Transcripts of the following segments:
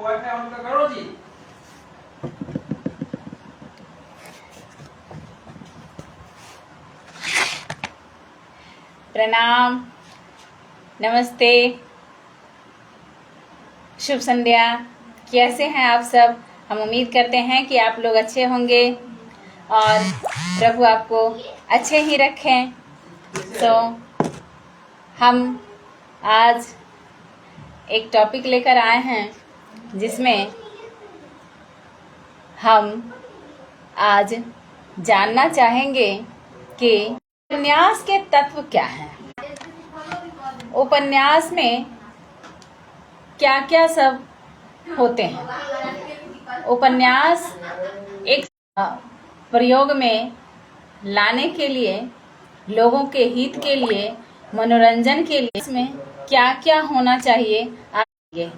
Wifi on करो जी। प्रणाम, नमस्ते, शुभ संध्या। कैसे हैं आप सब? हम उम्मीद करते हैं कि आप लोग अच्छे होंगे और प्रभु आपको अच्छे ही रखें। तो हम आज एक टॉपिक लेकर आए हैं जिसमें हम आज जानना चाहेंगे कि उपन्यास के तत्व क्या हैं। उपन्यास में क्या क्या सब होते हैं। उपन्यास एक प्रयोग में लाने के लिए, लोगों के हित के लिए, मनोरंजन के लिए इसमें क्या क्या होना चाहिए। आइए,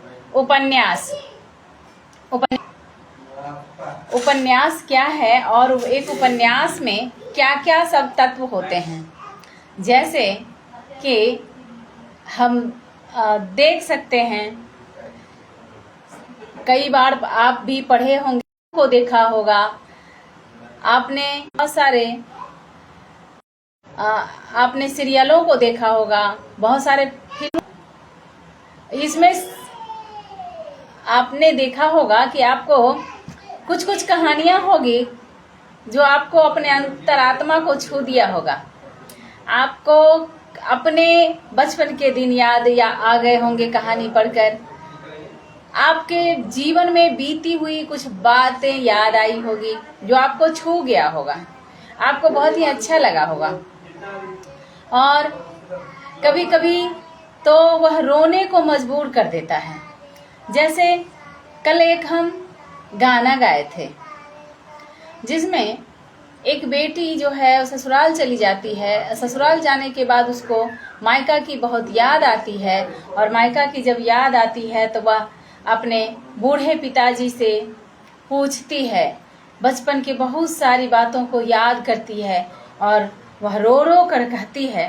उपन्यास क्या है और एक उपन्यास में क्या क्या सब तत्व होते हैं। जैसे कि हम देख सकते हैं, कई बार आप भी पढ़े होंगे, को देखा होगा आपने, बहुत सारे आपने सीरियलों को देखा होगा, बहुत सारे फिल्म, इसमें आपने देखा होगा कि आपको कुछ कुछ कहानियां होगी जो आपको अपने अंतरात्मा को छू दिया होगा। आपको अपने बचपन के दिन याद या आ गए होंगे कहानी पढ़कर। आपके जीवन में बीती हुई कुछ बातें याद आई होगी जो आपको छू गया होगा, आपको बहुत ही अच्छा लगा होगा। और कभी कभी तो वह रोने को मजबूर कर देता है। जैसे कल एक हम गाना गाए थे जिसमें एक बेटी जो है ससुराल चली जाती है। ससुराल जाने के बाद उसको मायका की बहुत याद आती है और मायका की जब याद आती है तो वह अपने बूढ़े पिताजी से पूछती है, बचपन की बहुत सारी बातों को याद करती है और वह रो रो कर कहती है।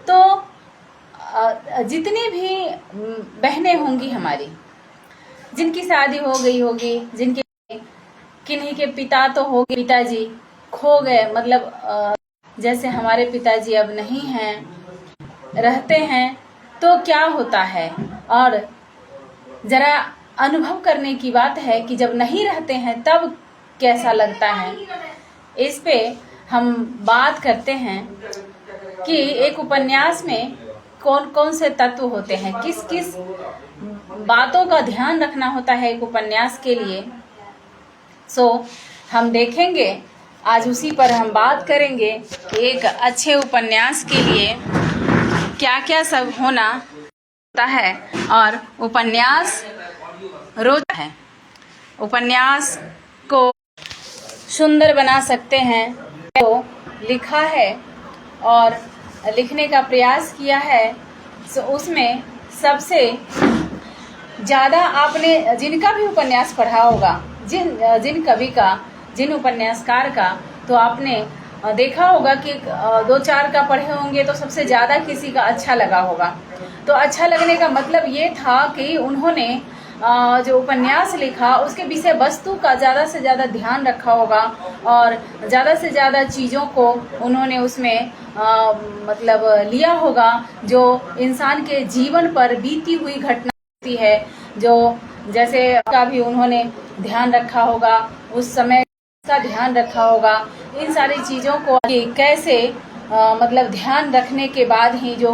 तो जितनी भी बहनें होंगी हमारी, जिनकी शादी हो गई होगी, जिनके किन्हीं के पिता तो हो गए, पिताजी खो गए, मतलब जैसे हमारे पिताजी अब नहीं हैं, रहते हैं, तो क्या होता है। और जरा अनुभव करने की बात है कि जब नहीं रहते हैं तब कैसा लगता है। इस पे हम बात करते हैं कि एक उपन्यास में कौन कौन से तत्व होते हैं, किस किस बातों का ध्यान रखना होता है एक उपन्यास के लिए। हम देखेंगे आज, उसी पर हम बात करेंगे कि एक अच्छे उपन्यास के लिए क्या क्या सब होना होता है। और उपन्यास रोचक है, उपन्यास को सुंदर बना सकते हैं। तो लिखा है और लिखने का प्रयास किया है, तो उसमें सबसे ज़्यादा आपने जिनका भी उपन्यास पढ़ा होगा, जिन कवि का, जिन उपन्यासकार का, तो आपने देखा होगा कि दो चार का पढ़े होंगे तो सबसे ज़्यादा किसी का अच्छा लगा होगा। तो अच्छा लगने का मतलब ये था कि उन्होंने जो उपन्यास लिखा उसके विषय वस्तु का ज़्यादा से ज़्यादा ध्यान रखा होगा और ज़्यादा से ज़्यादा चीज़ों को उन्होंने उसमें मतलब लिया होगा जो इंसान के जीवन पर बीती हुई घटना होती है, जो जैसे का भी उन्होंने ध्यान रखा होगा, उस समय का ध्यान रखा होगा। इन सारी चीज़ों को कैसे मतलब ध्यान रखने के बाद ही जो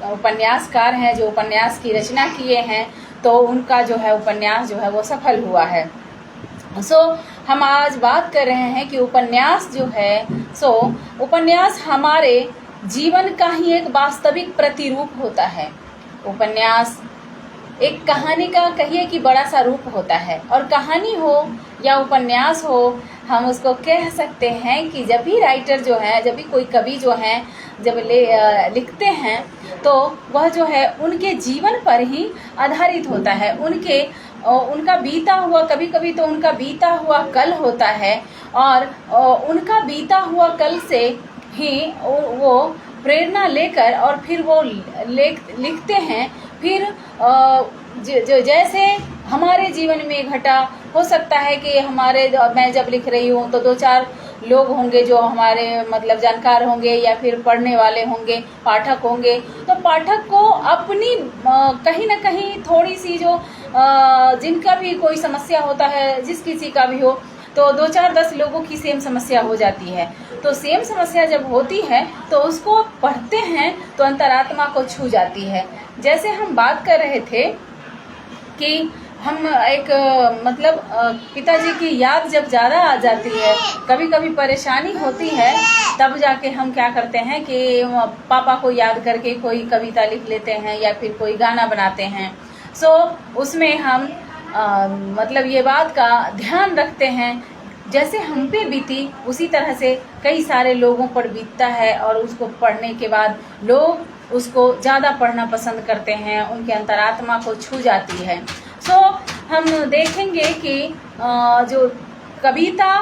उपन्यासकार हैं, जो उपन्यास की रचना किए हैं, तो उनका जो है उपन्यास जो है वो सफल हुआ है। हम आज बात कर रहे हैं कि उपन्यास जो है, उपन्यास हमारे जीवन का ही एक वास्तविक प्रतिरूप होता है। उपन्यास एक कहानी का कहिए कि बड़ा सा रूप होता है। और कहानी हो या उपन्यास हो, हम उसको कह सकते हैं कि जब भी राइटर जो है, जब भी कोई कवि जो हैं, जब लिखते हैं तो वह जो है उनके जीवन पर ही आधारित होता है। उनका बीता हुआ, कभी कभी तो उनका बीता हुआ कल होता है और उनका बीता हुआ कल से ही वो प्रेरणा लेकर और फिर वो लिखते हैं। फिर जो जैसे हमारे जीवन में घटा, हो सकता है कि मैं जब लिख रही हूँ तो 2-4 लोग होंगे जो हमारे मतलब जानकार होंगे या फिर पढ़ने वाले होंगे, पाठक होंगे। तो पाठक को अपनी कहीं ना कहीं थोड़ी सी जो जिनका भी कोई समस्या होता है, जिस किसी का भी हो, तो 2-4-10 लोगों की सेम समस्या हो जाती है। तो सेम समस्या जब होती है तो उसको पढ़ते हैं तो अंतरात्मा को छू जाती है। जैसे हम बात कर रहे थे कि हम एक मतलब पिताजी की याद जब ज़्यादा आ जाती है, कभी कभी परेशानी होती है, तब जाके हम क्या करते हैं कि पापा को याद करके कोई कविता लिख लेते हैं या फिर कोई गाना बनाते हैं। उसमें हम मतलब ये बात का ध्यान रखते हैं, जैसे हम पे बीती उसी तरह से कई सारे लोगों पर बीतता है, और उसको पढ़ने के बाद लोग उसको ज़्यादा पढ़ना पसंद करते हैं, उनके अंतरात्मा को छू जाती है। हम देखेंगे कि जो कविता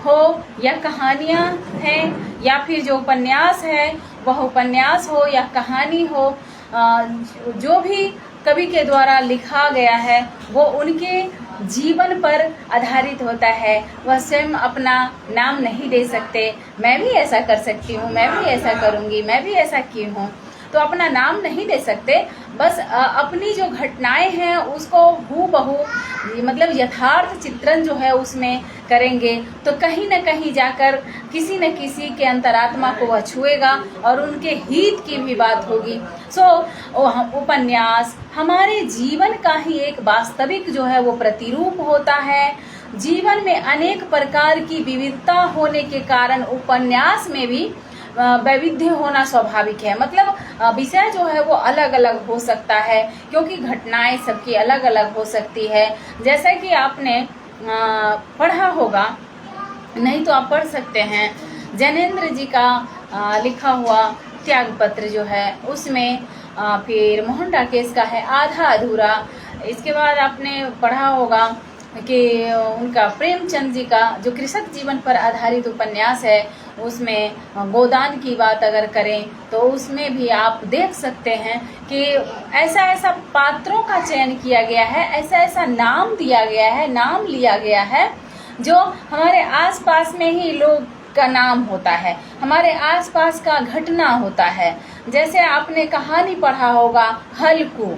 हो या कहानियाँ हैं या फिर जो उपन्यास है, वह उपन्यास हो या कहानी हो, जो भी कवि के द्वारा लिखा गया है वो उनके जीवन पर आधारित होता है। वह स्वयं अपना नाम नहीं दे सकते, मैं भी ऐसा कर सकती हूँ, मैं भी ऐसा करूँगी, मैं भी ऐसा की हूँ, तो अपना नाम नहीं दे सकते। बस अपनी जो घटनाएं हैं उसको हूबहू मतलब यथार्थ चित्रण जो है उसमें करेंगे, तो कहीं न कहीं जाकर किसी न किसी के अंतरात्मा को वह छुएगा और उनके हित की भी बात होगी। उपन्यास हमारे जीवन का ही एक वास्तविक जो है वो प्रतिरूप होता है। जीवन में अनेक प्रकार की विविधता होने के कारण उपन्यास में भी वैविध्य होना स्वाभाविक है। मतलब विषय जो है वो अलग अलग हो सकता है, क्योंकि घटनाएं सबकी अलग अलग हो सकती है। जैसा कि आपने पढ़ा होगा, नहीं तो आप पढ़ सकते हैं, जैनेंद्र जी का लिखा हुआ त्यागपत्र जो है, उसमें फिर मोहन राकेश का है आधा अधूरा। इसके बाद आपने पढ़ा होगा कि उनका प्रेमचंद जी का जो कृषक जीवन पर आधारित उपन्यास है, उसमें गोदान की बात अगर करें तो उसमें भी आप देख सकते हैं कि ऐसा ऐसा पात्रों का चयन किया गया है, ऐसा ऐसा नाम दिया गया है, नाम लिया गया है जो हमारे आसपास में ही लोग का नाम होता है, हमारे आसपास का घटना होता है। जैसे आपने कहानी पढ़ा होगा हल्कू,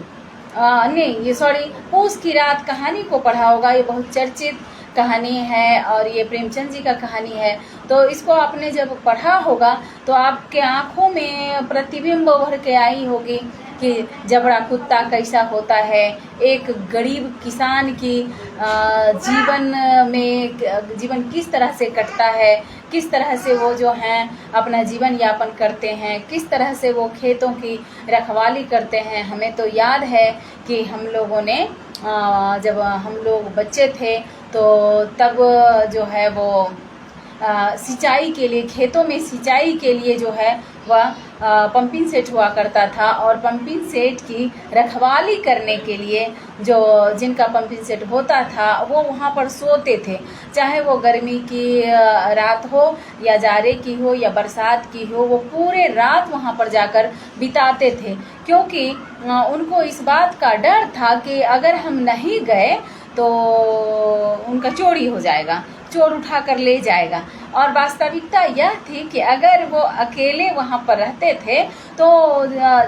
पूस की रात कहानी को पढ़ा होगा, ये बहुत चर्चित कहानी है और ये प्रेमचंद जी का कहानी है। तो इसको आपने जब पढ़ा होगा तो आपके आंखों में प्रतिबिंब उभर के आई होगी कि जबड़ा कुत्ता कैसा होता है, एक गरीब किसान की जीवन किस तरह से कटता है, किस तरह से वो जो हैं अपना जीवन यापन करते हैं, किस तरह से वो खेतों की रखवाली करते हैं। हमें तो याद है कि हम लोगों ने जब हम लोग बच्चे थे तो तब जो है वो सिंचाई के लिए, खेतों में सिंचाई के लिए जो है वह पंपिंग सेट हुआ करता था, और पंपिंग सेट की रखवाली करने के लिए जो जिनका पंपिंग सेट होता था वो वहाँ पर सोते थे, चाहे वो गर्मी की रात हो या जाड़े की हो या बरसात की हो, वो पूरे रात वहाँ पर जाकर बिताते थे, क्योंकि उनको इस बात का डर था कि अगर हम नहीं गए तो उनका चोरी हो जाएगा, चोर उठा कर ले जाएगा। और वास्तविकता यह थी कि अगर वो अकेले वहाँ पर रहते थे तो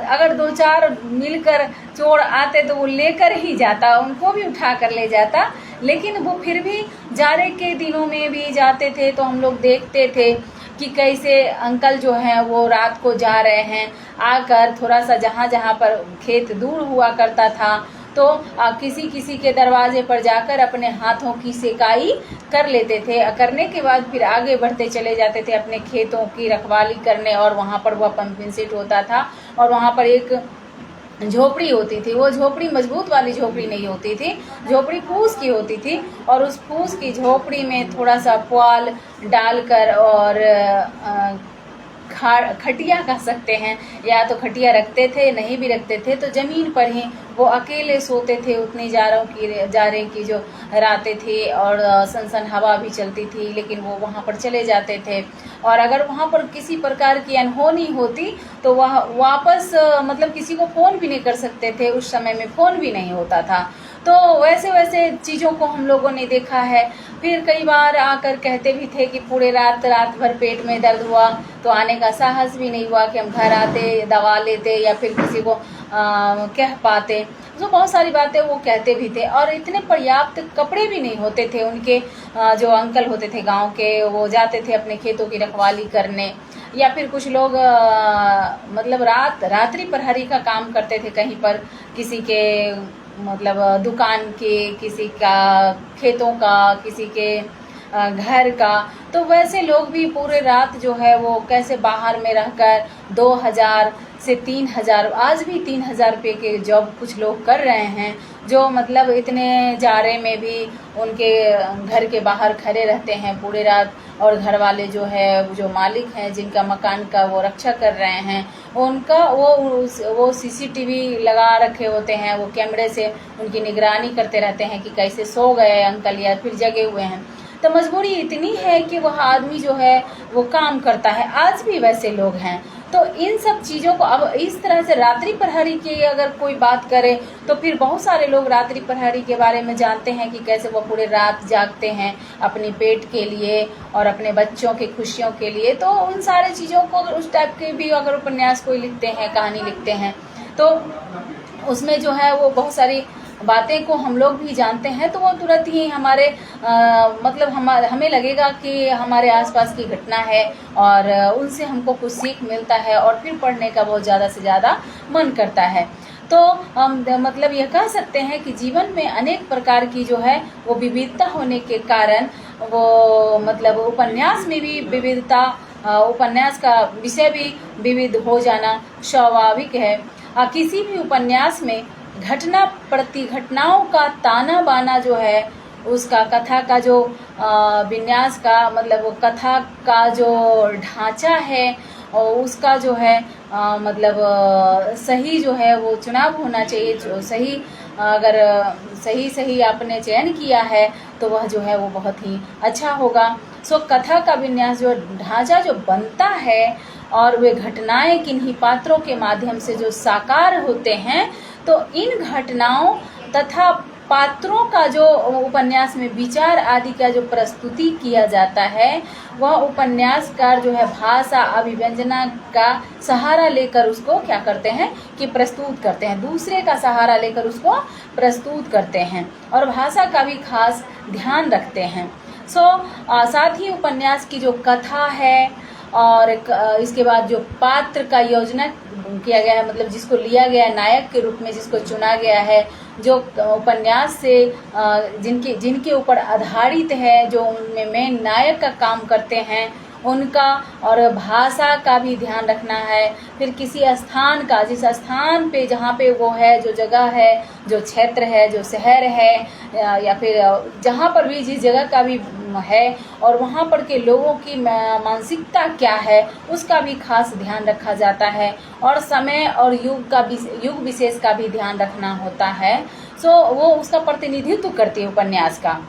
अगर 2-4 मिलकर चोर आते तो वो लेकर ही जाता, उनको भी उठा कर ले जाता। लेकिन वो फिर भी जाड़े के दिनों में भी जाते थे, तो हम लोग देखते थे कि कैसे अंकल जो हैं वो रात को जा रहे हैं, आकर थोड़ा सा जहाँ जहाँ पर खेत दूर हुआ करता था तो किसी किसी के दरवाजे पर जाकर अपने हाथों की सेकाई कर लेते थे। करने के बाद फिर आगे बढ़ते चले जाते थे अपने खेतों की रखवाली करने, और वहाँ पर वह पंपिंग सेट होता था और वहाँ पर एक झोपड़ी होती थी। वो झोपड़ी मजबूत वाली झोपड़ी नहीं होती थी, झोपड़ी फूस की होती थी, और उस फूस की झोपड़ी में थोड़ा सा पुआल डालकर और खटिया कह सकते हैं, या तो खटिया रखते थे, नहीं भी रखते थे तो ज़मीन पर ही वो अकेले सोते थे। उतनी जाड़े की जो रातें थी और सनसन हवा भी चलती थी, लेकिन वो वहाँ पर चले जाते थे। और अगर वहाँ पर किसी प्रकार की अनहोनी होती तो वह वापस मतलब किसी को फ़ोन भी नहीं कर सकते थे, उस समय में फ़ोन भी नहीं होता था। तो वैसे वैसे चीज़ों को हम लोगों ने देखा है। फिर कई बार आकर कहते भी थे कि पूरे रात भर पेट में दर्द हुआ तो आने का साहस भी नहीं हुआ कि हम घर आते, दवा लेते या फिर किसी को कह पाते। तो बहुत सारी बातें वो कहते भी थे, और इतने पर्याप्त कपड़े भी नहीं होते थे उनके। जो अंकल होते थे गांव के, वो जाते थे अपने खेतों की रखवाली करने, या फिर कुछ लोग मतलब रात्रि प्रहरी का काम करते थे कहीं पर, किसी के मतलब दुकान के, किसी का खेतों का, किसी के घर का। तो वैसे लोग भी पूरे रात जो है वो कैसे बाहर में रहकर 2000 से 3000, आज भी 3000 रुपये के जॉब कुछ लोग कर रहे हैं, जो मतलब इतने जाड़े में भी उनके घर के बाहर खड़े रहते हैं पूरे रात। और घर वाले जो है, जो मालिक हैं जिनका मकान का वो रक्षा कर रहे हैं, उनका वो सीसीटीवी लगा रखे होते हैं, वो कैमरे से उनकी निगरानी करते रहते हैं कि कैसे सो गए अंकल या फिर जगे हुए हैं। तो मजबूरी इतनी है कि वह आदमी जो है वो काम करता है। आज भी वैसे लोग हैं। तो इन सब चीज़ों को अब इस तरह से रात्रि प्रहरी की अगर कोई बात करे तो फिर बहुत सारे लोग रात्रि प्रहरी के बारे में जानते हैं कि कैसे वो पूरे रात जागते हैं अपने पेट के लिए और अपने बच्चों की खुशियों के लिए। तो उन सारे चीज़ों को अगर उस टाइप के भी अगर उपन्यास कोई लिखते हैं, कहानी लिखते हैं, तो उसमें जो है वो बहुत सारी बातें को हम लोग भी जानते हैं, तो वो तुरंत ही हमारे मतलब हमें लगेगा कि हमारे आसपास की घटना है और उनसे हमको कुछ सीख मिलता है और फिर पढ़ने का बहुत ज़्यादा से ज़्यादा मन करता है। तो हम मतलब यह कह सकते हैं कि जीवन में अनेक प्रकार की जो है वो विविधता होने के कारण वो मतलब उपन्यास में भी विविधता, उपन्यास का विषय भी विविध हो जाना स्वाभाविक है। किसी भी उपन्यास में घटना प्रति घटनाओं का ताना बाना जो है, उसका कथा का जो विन्यास का मतलब वो कथा का जो ढांचा है और उसका जो है मतलब सही जो है वो चुनाव होना चाहिए। जो सही अगर सही आपने चयन किया है तो वह जो है वो बहुत ही अच्छा होगा। सो कथा का विन्यास जो ढांचा जो बनता है और वे घटनाएं किन्हीं पात्रों के माध्यम से जो साकार होते हैं, तो इन घटनाओं तथा पात्रों का जो उपन्यास में विचार आदि का जो प्रस्तुति किया जाता है, वह उपन्यासकार जो है भाषा अभिव्यंजना का सहारा लेकर उसको क्या करते हैं कि प्रस्तुत करते हैं, दूसरे का सहारा लेकर उसको प्रस्तुत करते हैं और भाषा का भी खास ध्यान रखते हैं। साथ ही उपन्यास की जो कथा है और इसके बाद जो पात्र का योजना किया गया है, मतलब जिसको लिया गया है नायक के रूप में, जिसको चुना गया है, जो उपन्यास से जिनके ऊपर आधारित है, जो उनमें मेन नायक का काम करते हैं उनका, और भाषा का भी ध्यान रखना है। फिर किसी स्थान का, जिस स्थान पे जहाँ पे वो है, जो जगह है, जो क्षेत्र है, जो शहर है या फिर जहाँ पर भी जिस जगह का भी है और वहाँ पर के लोगों की मानसिकता क्या है, उसका भी खास ध्यान रखा जाता है और समय और युग विशेष का भी ध्यान रखना होता है। वो उसका प्रतिनिधित्व करती है उपन्यास का।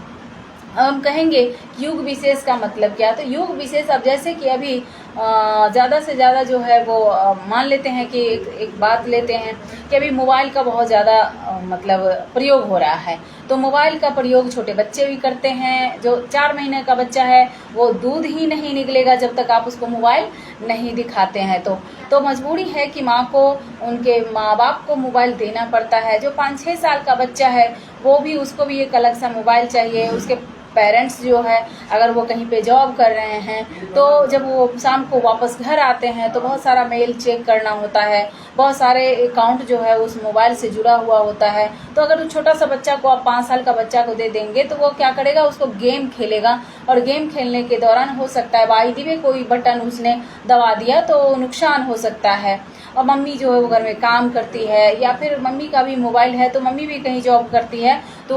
हम कहेंगे युग विशेष का मतलब क्या, तो युग विशेष अब जैसे कि अभी ज़्यादा से ज़्यादा जो है वो मान लेते हैं कि एक बात लेते हैं कि अभी मोबाइल का बहुत ज़्यादा मतलब प्रयोग हो रहा है। तो मोबाइल का प्रयोग छोटे बच्चे भी करते हैं। जो 4 महीने का बच्चा है वो दूध ही नहीं निकलेगा जब तक आप उसको मोबाइल नहीं दिखाते हैं। तो मजबूरी है कि माँ को, उनके माँ बाप को मोबाइल देना पड़ता है। जो 5-6 साल का बच्चा है वो भी, उसको भी एक अलग सा मोबाइल चाहिए। उसके पेरेंट्स जो है अगर वो कहीं पे जॉब कर रहे हैं तो जब वो शाम को वापस घर आते हैं तो बहुत सारा मेल चेक करना होता है, बहुत सारे अकाउंट जो है उस मोबाइल से जुड़ा हुआ होता है। तो अगर उस छोटा सा बच्चा को आप 5 साल का बच्चा को दे देंगे तो वो क्या करेगा, उसको गेम खेलेगा और गेम खेलने के दौरान हो सकता है बाई दी वे कोई बटन उसने दबा दिया तो नुकसान हो सकता है। और मम्मी जो है वो घर में काम करती है, या फिर मम्मी का भी मोबाइल है तो मम्मी भी कहीं जॉब करती है, तो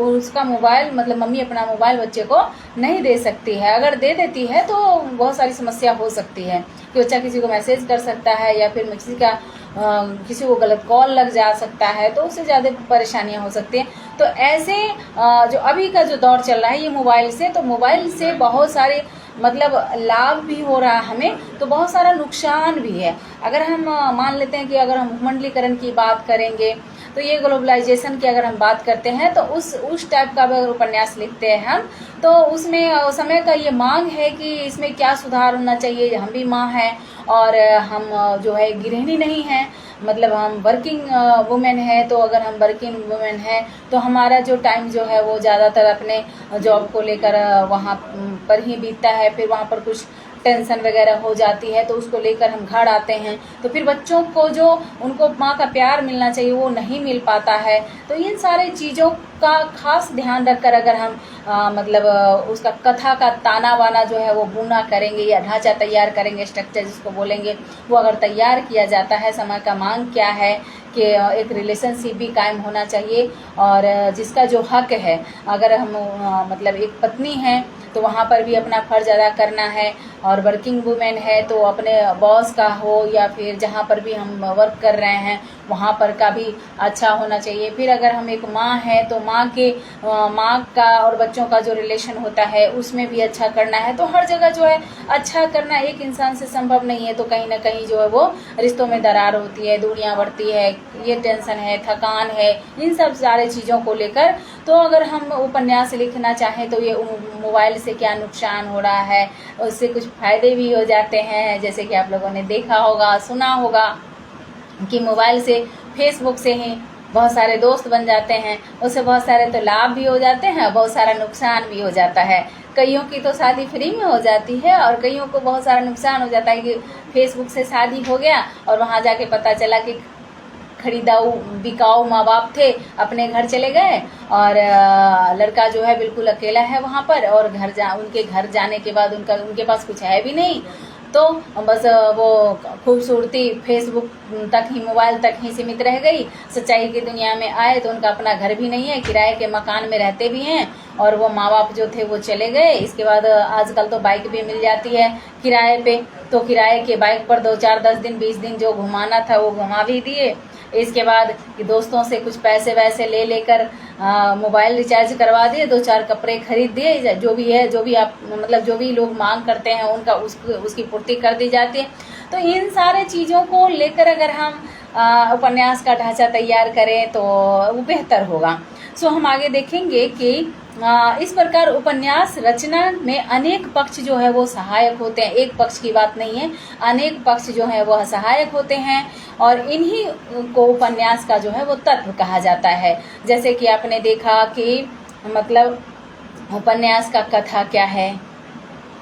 उसका मोबाइल मतलब मम्मी अपना मोबाइल बच्चे को नहीं दे सकती है। अगर दे देती है तो बहुत सारी समस्या हो सकती है कि बच्चा किसी को मैसेज कर सकता है, या फिर किसी को गलत कॉल लग जा सकता है, तो उससे ज़्यादा परेशानियां हो सकती हैं। तो ऐसे जो अभी का जो दौर चल रहा है ये मोबाइल से, तो मोबाइल से बहुत सारे मतलब लाभ भी हो रहा है हमें, तो बहुत सारा नुकसान भी है। अगर हम मान लेते हैं कि अगर हम भूमंडलीकरण की बात करेंगे, तो ये ग्लोबलाइजेशन की अगर हम बात करते हैं, तो उस टाइप का अगर उपन्यास लिखते हैं हम, तो उसमें समय का ये मांग है कि इसमें क्या सुधार होना चाहिए। हम भी माँ हैं और हम जो है गृहिणी नहीं हैं, मतलब हम वर्किंग वुमेन है। तो अगर हम वर्किंग वुमेन है तो हमारा जो टाइम जो है वो ज़्यादातर अपने जॉब को लेकर वहाँ पर ही बीतता है। फिर वहाँ पर कुछ टेंशन वगैरह हो जाती है तो उसको लेकर हम घर आते हैं, तो फिर बच्चों को जो उनको माँ का प्यार मिलना चाहिए वो नहीं मिल पाता है। तो इन सारी चीज़ों का खास ध्यान रखकर अगर हम उसका कथा का ताना बाना जो है वो बुना करेंगे, या ढांचा तैयार करेंगे, स्ट्रक्चर जिसको बोलेंगे, वो अगर तैयार किया जाता है। समय का मांग क्या है कि एक रिलेशनशिप भी कायम होना चाहिए, और जिसका जो हक है, अगर हम एक पत्नी है तो वहाँ पर भी अपना फ़र्ज अदा करना है, और वर्किंग वुमेन है तो अपने बॉस का हो या फिर जहाँ पर भी हम वर्क कर रहे हैं वहाँ पर का भी अच्छा होना चाहिए। फिर अगर हम एक माँ है तो माँ का और बच्चों का जो रिलेशन होता है उसमें भी अच्छा करना है। तो हर जगह जो है अच्छा करना एक इंसान से संभव नहीं है, तो कहीं ना कहीं जो है वो रिश्तों में दरार होती है, दूरियां बढ़ती है, ये टेंशन है, थकान है, इन सब सारे चीज़ों को लेकर। तो अगर हम उपन्यास लिखना चाहें तो ये मोबाइल से क्या नुकसान हो रहा है, उससे कुछ फ़ायदे भी हो जाते हैं। जैसे कि आप लोगों ने देखा होगा, सुना होगा कि मोबाइल से, फेसबुक से ही बहुत सारे दोस्त बन जाते हैं, उससे बहुत सारे तो लाभ भी हो जाते हैं, बहुत सारा नुकसान भी हो जाता है। कईयों की तो शादी फ्री में हो जाती है और कईयों को बहुत सारा नुकसान हो जाता है कि फेसबुक से शादी हो गया और वहाँ जाके पता चला कि खरीदाऊ बिकाऊ माँ बाप थे, अपने घर चले गए, और लड़का जो है बिल्कुल अकेला है वहाँ पर, और उनके घर जाने के बाद उनके पास कुछ है भी नहीं, तो बस वो खूबसूरती फेसबुक तक ही, मोबाइल तक ही सीमित रह गई। सच्चाई की दुनिया में आए तो उनका अपना घर भी नहीं है, किराए के मकान में रहते भी हैं, और वो माँ बाप जो थे वो चले गए। इसके बाद आजकल तो बाइक भी मिल जाती है किराए पे, तो किराए के बाइक पर 2-4, 10 दिन 20 दिन जो घुमाना था वो घुमा भी दिए। इसके बाद कि दोस्तों से कुछ पैसे वैसे ले लेकर मोबाइल रिचार्ज करवा दिए, 2-4 कपड़े खरीद दिए, जो भी है, जो भी लोग मांग करते हैं उनका उसकी पूर्ति कर दी जाती है। तो इन सारे चीज़ों को लेकर अगर हम उपन्यास का ढांचा तैयार करें तो वो बेहतर होगा। सो हम आगे देखेंगे कि इस प्रकार उपन्यास रचना में अनेक पक्ष जो है वो सहायक होते हैं। एक पक्ष की बात नहीं है, अनेक पक्ष जो है वो सहायक होते हैं, और इन्हीं को उपन्यास का जो है वो तत्व कहा जाता है। जैसे कि आपने देखा कि उपन्यास का कथा क्या है,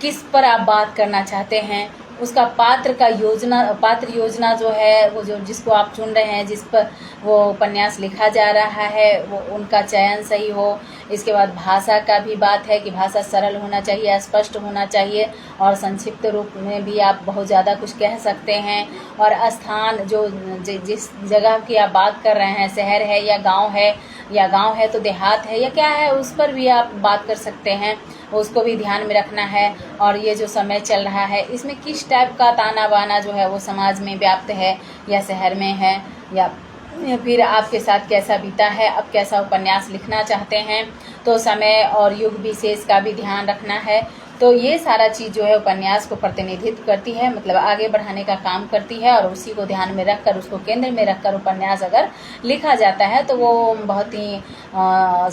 किस पर आप बात करना चाहते हैं, उसका पात्र योजना जो है वो जिसको आप चुन रहे हैं, जिस पर वो उपन्यास लिखा जा रहा है, वो उनका चयन सही हो। इसके बाद भाषा का भी बात है कि भाषा सरल होना चाहिए, स्पष्ट होना चाहिए, और संक्षिप्त रूप में भी आप बहुत ज़्यादा कुछ कह सकते हैं। और स्थान जिस जगह की आप बात कर रहे हैं, शहर है या गांव है तो देहात है या क्या है, उस पर भी आप बात कर सकते हैं, उसको भी ध्यान में रखना है। और ये जो समय चल रहा है इसमें किस टाइप का ताना बाना जो है वो समाज में व्याप्त है या शहर में है, या फिर आपके साथ कैसा बीता है, अब कैसा उपन्यास लिखना चाहते हैं, तो समय और युग विशेष का भी ध्यान रखना है। तो ये सारा चीज़ जो है उपन्यास को प्रतिनिधित्व करती है, आगे बढ़ाने का काम करती है, और उसी को ध्यान में रखकर, उसको केंद्र में रखकर उपन्यास अगर लिखा जाता है तो वो बहुत ही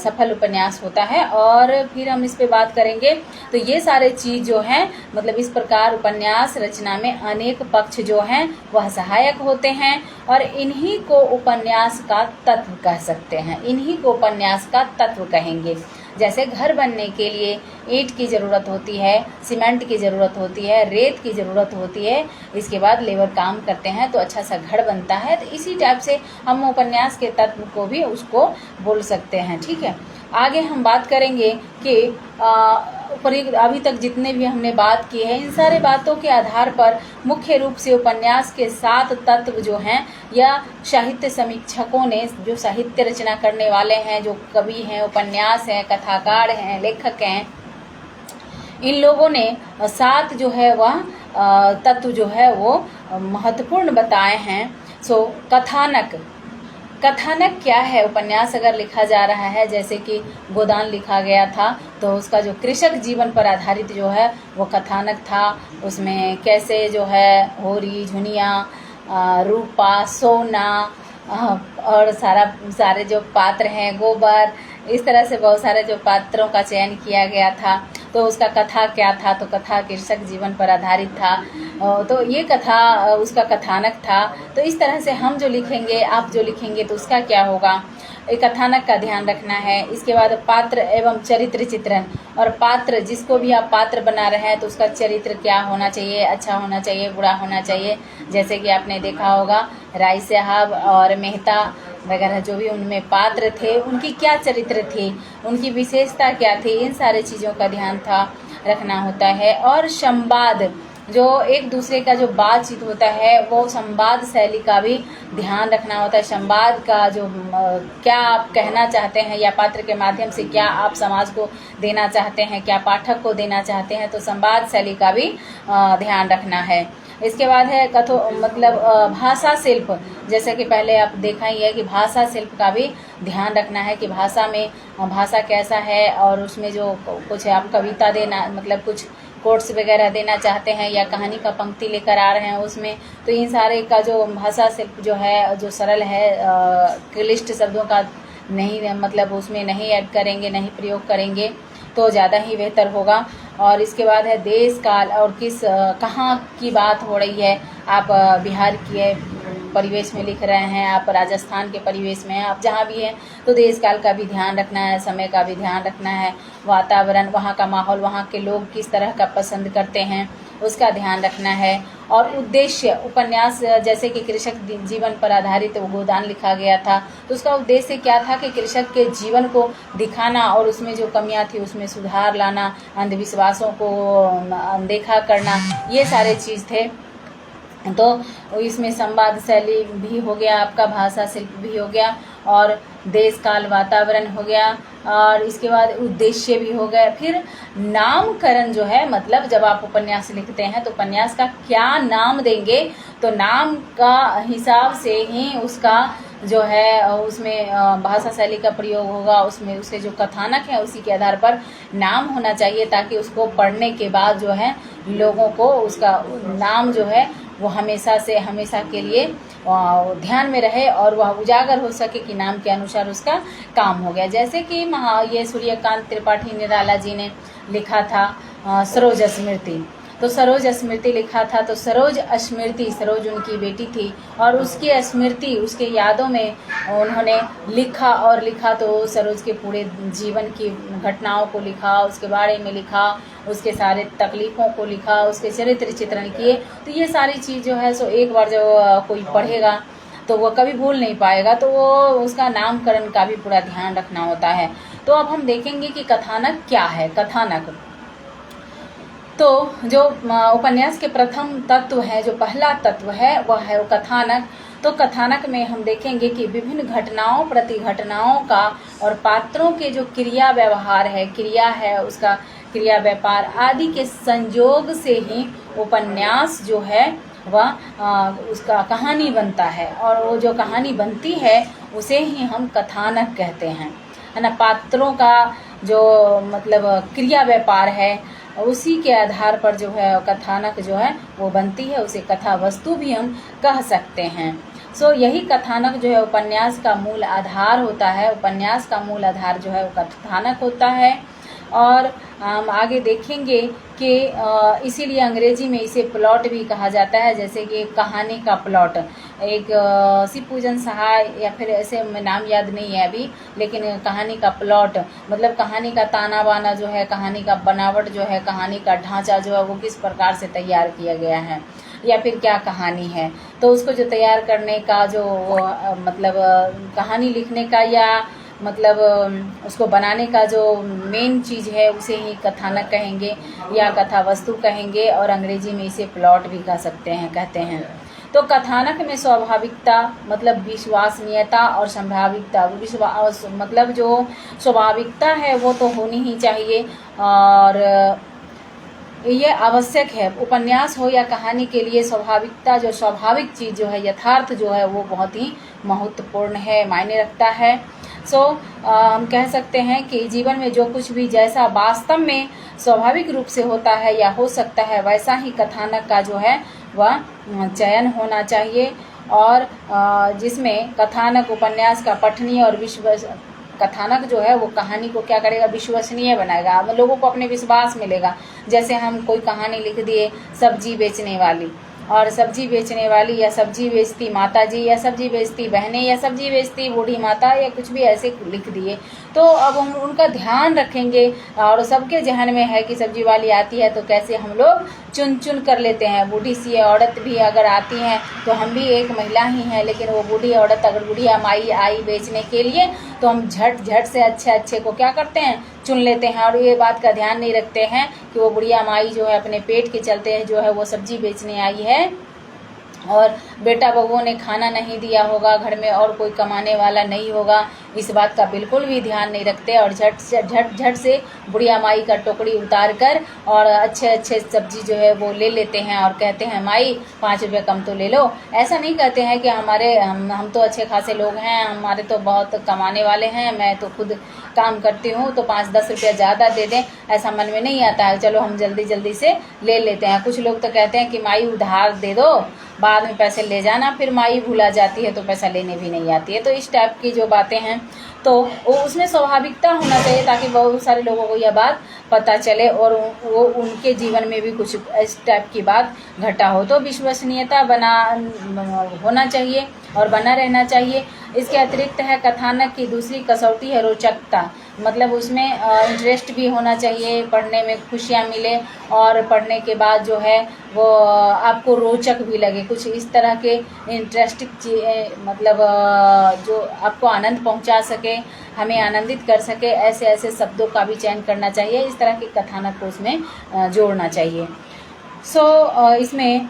सफल उपन्यास होता है। और फिर हम इस पे बात करेंगे तो ये सारे चीज़ जो हैं इस प्रकार उपन्यास रचना में अनेक पक्ष जो हैं वह सहायक होते हैं, और इन्हीं को उपन्यास का तत्व कह सकते हैं, इन्हीं को उपन्यास का तत्व कहेंगे। जैसे घर बनने के लिए ईंट की ज़रूरत होती है, सीमेंट की ज़रूरत होती है, रेत की ज़रूरत होती है, इसके बाद लेबर काम करते हैं तो अच्छा सा घर बनता है। तो इसी टाइप से हम उपन्यास के तत्व को भी उसको बोल सकते हैं। ठीक है, आगे हम बात करेंगे कि उपयुक्त अभी तक जितने भी हमने बात की है, इन सारे बातों के आधार पर मुख्य रूप से उपन्यास के 7 तत्व जो हैं, या साहित्य समीक्षकों ने, जो साहित्य रचना करने वाले हैं, जो कवि हैं, उपन्यास हैं, कथाकार हैं, लेखक हैं, इन लोगों ने 7 जो है वह तत्व जो है वो महत्वपूर्ण बताए हैं। सो कथानक क्या है? उपन्यास अगर लिखा जा रहा है, जैसे कि गोदान लिखा गया था, तो उसका जो कृषक जीवन पर आधारित जो है वो कथानक था। उसमें कैसे जो है होरी, झुनिया, रूपा, सोना और सारे जो पात्र हैं, गोबर, इस तरह से बहुत सारे जो पात्रों का चयन किया गया था। तो उसका कथा क्या था? तो कथा कृषक जीवन पर आधारित था। तो ये कथा उसका कथानक था। तो इस तरह से हम जो लिखेंगे, आप जो लिखेंगे, तो उसका क्या होगा? एक कथानक का ध्यान रखना है। इसके बाद पात्र एवं चरित्र चित्रण, और पात्र, जिसको भी आप पात्र बना रहे हैं, तो उसका चरित्र क्या होना चाहिए? अच्छा होना चाहिए, बुरा होना चाहिए? जैसे कि आपने देखा होगा राय साहब और मेहता वगैरह जो भी उनमें पात्र थे, उनकी क्या चरित्र थी, उनकी विशेषता क्या थी, इन सारे चीज़ों का ध्यान रखना होता है। और संवाद, जो एक दूसरे का जो बातचीत होता है, वो संवाद शैली का भी ध्यान रखना होता है। संवाद का जो क्या आप कहना चाहते हैं, या पात्र के माध्यम से क्या आप समाज को देना चाहते हैं, क्या पाठक को देना चाहते हैं, तो संवाद शैली का भी ध्यान रखना है। इसके बाद है भाषा शिल्प। जैसे कि पहले आप देखा ही है कि भाषा शिल्प का भी ध्यान रखना है कि भाषा में भाषा कैसा है, और उसमें जो कुछ आप कविता देना, मतलब कुछ कोट्स वगैरह देना चाहते हैं, या कहानी का पंक्ति लेकर आ रहे हैं उसमें, तो इन सारे का जो भाषा शिल्प जो है, जो सरल है, क्लिष्ट शब्दों का नहीं, मतलब उसमें नहीं ऐड करेंगे, नहीं प्रयोग करेंगे, तो ज़्यादा ही बेहतर होगा। और इसके बाद है देश काल, और कहाँ की बात हो रही है। आप बिहार के परिवेश में लिख रहे हैं, आप राजस्थान के परिवेश में हैं, आप जहाँ भी हैं, तो देश काल का भी ध्यान रखना है, समय का भी ध्यान रखना है, वातावरण, वहाँ का माहौल, वहाँ के लोग किस तरह का पसंद करते हैं, उसका ध्यान रखना है। और उद्देश्य, उपन्यास जैसे कि कृषक जीवन पर आधारित वो गोदान लिखा गया था, तो उसका उद्देश्य क्या था कि कृषक के जीवन को दिखाना, और उसमें जो कमियां थी उसमें सुधार लाना, अंधविश्वासों को अनदेखा करना, ये सारे चीज़ थे। तो इसमें संवाद शैली भी हो गया, आपका भाषा शिल्प भी हो गया, और देश काल, वातावरण हो गया, और इसके बाद उद्देश्य भी हो गया। फिर नामकरण जो है, मतलब जब आप उपन्यास लिखते हैं तो उपन्यास का क्या नाम देंगे, तो नाम का हिसाब से ही उसका जो है उसमें भाषा शैली का प्रयोग होगा, उसमें उसके जो कथानक है उसी के आधार पर नाम होना चाहिए, ताकि उसको पढ़ने के बाद जो है लोगों को उसका नाम जो है वो हमेशा से हमेशा के लिए ध्यान में रहे, और वह उजागर हो सके कि नाम के अनुसार उसका काम हो गया। जैसे कि ये सूर्यकांत त्रिपाठी निराला जी ने लिखा था सरोज स्मृति, तो सरोज स्मृति लिखा था, तो सरोज स्मृति, सरोज उनकी बेटी थी, और उसकी स्मृति, उसके यादों में उन्होंने लिखा तो सरोज के पूरे जीवन की घटनाओं को लिखा, उसके बारे में लिखा, उसके सारे तकलीफ़ों को लिखा, उसके चरित्र चित्रण किए। तो ये सारी चीज़ जो है सो एक बार जब कोई पढ़ेगा तो वो कभी भूल नहीं पाएगा, तो वो उसका नामकरण का भी पूरा ध्यान रखना होता है। तो अब हम देखेंगे कि कथानक क्या है। कथानक तो जो उपन्यास के प्रथम तत्व है, जो पहला तत्व है, वह है कथानक। तो कथानक में हम देखेंगे कि विभिन्न घटनाओं, प्रतिघटनाओं का और पात्रों के जो क्रिया व्यवहार है, क्रिया है उसका क्रिया व्यापार आदि के संयोग से ही उपन्यास जो है वह उसका कहानी बनता है, और वो जो कहानी बनती है उसे ही हम कथानक कहते हैं, है ना। पात्रों का जो मतलब क्रिया व्यापार है उसी के आधार पर जो है कथानक जो है वो बनती है, उसे कथा वस्तु भी हम कह सकते हैं। सो यही कथानक जो है उपन्यास का मूल आधार होता है। उपन्यास का मूल आधार जो है वो कथानक होता है। और हम आगे देखेंगे कि इसीलिए अंग्रेजी में इसे प्लॉट भी कहा जाता है, जैसे कि कहानी का प्लॉट। एक शिवपूजन सहाय या फिर ऐसे नाम याद नहीं है अभी, लेकिन कहानी का प्लॉट मतलब कहानी का ताना बाना जो है, कहानी का बनावट जो है, कहानी का ढांचा जो है वो किस प्रकार से तैयार किया गया है, या फिर क्या कहानी है। तो उसको जो तैयार करने का जो मतलब कहानी लिखने का या मतलब उसको बनाने का जो मेन चीज़ है उसे ही कथानक कहेंगे या कथा वस्तु कहेंगे, और अंग्रेजी में इसे प्लॉट भी कह सकते हैं, कहते हैं। तो कथानक में स्वाभाविकता मतलब विश्वसनीयता और संभाविकता, विश्वास मतलब जो स्वाभाविकता है वो तो होनी ही चाहिए, और ये आवश्यक है। उपन्यास हो या कहानी के लिए स्वाभाविकता, जो स्वाभाविक चीज़ जो है, यथार्थ जो है, वो बहुत ही महत्वपूर्ण है, मायने रखता है। हम कह सकते हैं कि जीवन में जो कुछ भी जैसा वास्तव में स्वाभाविक रूप से होता है या हो सकता है, वैसा ही कथानक का जो है वह चयन होना चाहिए, और जिसमें कथानक उपन्यास का पठनीय और कथानक जो है वो कहानी को क्या करेगा, विश्वसनीय बनाएगा, लोगों को अपने विश्वास मिलेगा। जैसे हम कोई कहानी लिख दिए सब्जी बेचने वाली, और सब्जी बेचने वाली या सब्जी बेचती माता जी या सब्जी बेचती बहनें या सब्जी बेचती बूढ़ी माता या कुछ भी ऐसे लिख दिए, तो अब हम उनका ध्यान रखेंगे, और सबके जहन में है कि सब्जी वाली आती है तो कैसे हम लोग चुन चुन कर लेते हैं। बूढ़ी सी औरत भी अगर आती हैं तो हम भी एक महिला ही हैं, लेकिन वो बूढ़ी औरत अगर बुढ़िया माई आई बेचने के लिए तो हम झट झट से अच्छे को क्या करते हैं, चुन लेते हैं, और ये बात का ध्यान नहीं रखते हैं कि वो बुढ़िया माई जो है अपने पेट के चलते जो है वो सब्जी बेचने आई है, और बेटा बहुओं ने खाना नहीं दिया होगा घर में, और कोई कमाने वाला नहीं होगा, इस बात का बिल्कुल भी ध्यान नहीं रखते, और झट से बुढ़िया माई का टोकरी उतार कर और अच्छे सब्जी जो है वो ले लेते हैं, और कहते हैं माई 5 रुपये कम तो ले लो। ऐसा नहीं कहते हैं कि हम तो अच्छे खासे लोग हैं, हमारे तो बहुत कमाने वाले हैं, मैं तो खुद काम करती हूँ तो 5-10 रुपया ज़्यादा दे दें, ऐसा मन में नहीं आता है, चलो हम जल्दी से ले लेते हैं। कुछ लोग तो कहते हैं कि माई उधार दे दो, बाद में पैसे ले जाना, फिर माई भूला जाती है तो पैसा लेने भी नहीं आती है। तो इस टाइप की जो बातें हैं तो वो उसमें स्वाभाविकता होना चाहिए, ताकि बहुत सारे लोगों को यह बात पता चले और वो उनके जीवन में भी कुछ इस टाइप की बात घटा हो। तो विश्वसनीयता होना चाहिए और बना रहना चाहिए। इसके अतिरिक्त है कथानक की दूसरी कसौटी है रोचकता, मतलब उसमें इंटरेस्ट भी होना चाहिए, पढ़ने में खुशियाँ मिले, और पढ़ने के बाद जो है वो आपको रोचक भी लगे, कुछ इस तरह के इंटरेस्टिंग मतलब जो आपको आनंद पहुंचा सके, हमें आनंदित कर सके, ऐसे शब्दों का भी चयन करना चाहिए, इस तरह के कथानक को उसमें जोड़ना चाहिए। इसमें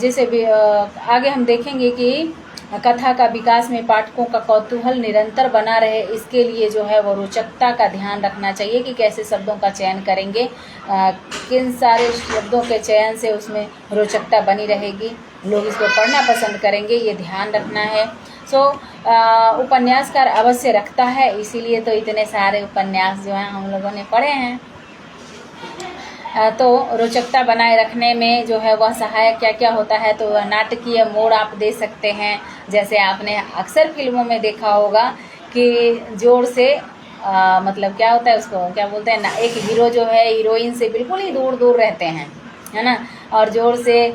जैसे भी आगे हम देखेंगे कि कथा का विकास में पाठकों का कौतूहल निरंतर बना रहे, इसके लिए जो है वो रोचकता का ध्यान रखना चाहिए कि कैसे शब्दों का चयन करेंगे, किन सारे शब्दों के चयन से उसमें रोचकता बनी रहेगी, लोग इसको पढ़ना पसंद करेंगे, ये ध्यान रखना है। उपन्यासकार अवश्य रखता है, इसीलिए तो इतने सारे उपन्यास जो हैं हम लोगों ने पढ़े हैं। तो रोचकता बनाए रखने में जो है वह सहायक क्या क्या होता है, तो नाटकीय मोड़ आप दे सकते हैं। जैसे आपने अक्सर फिल्मों में देखा होगा कि जोर से मतलब क्या होता है, उसको क्या बोलते हैं ना, एक हीरो जो है हीरोइन से बिल्कुल ही दूर रहते हैं, है ना, और जोर से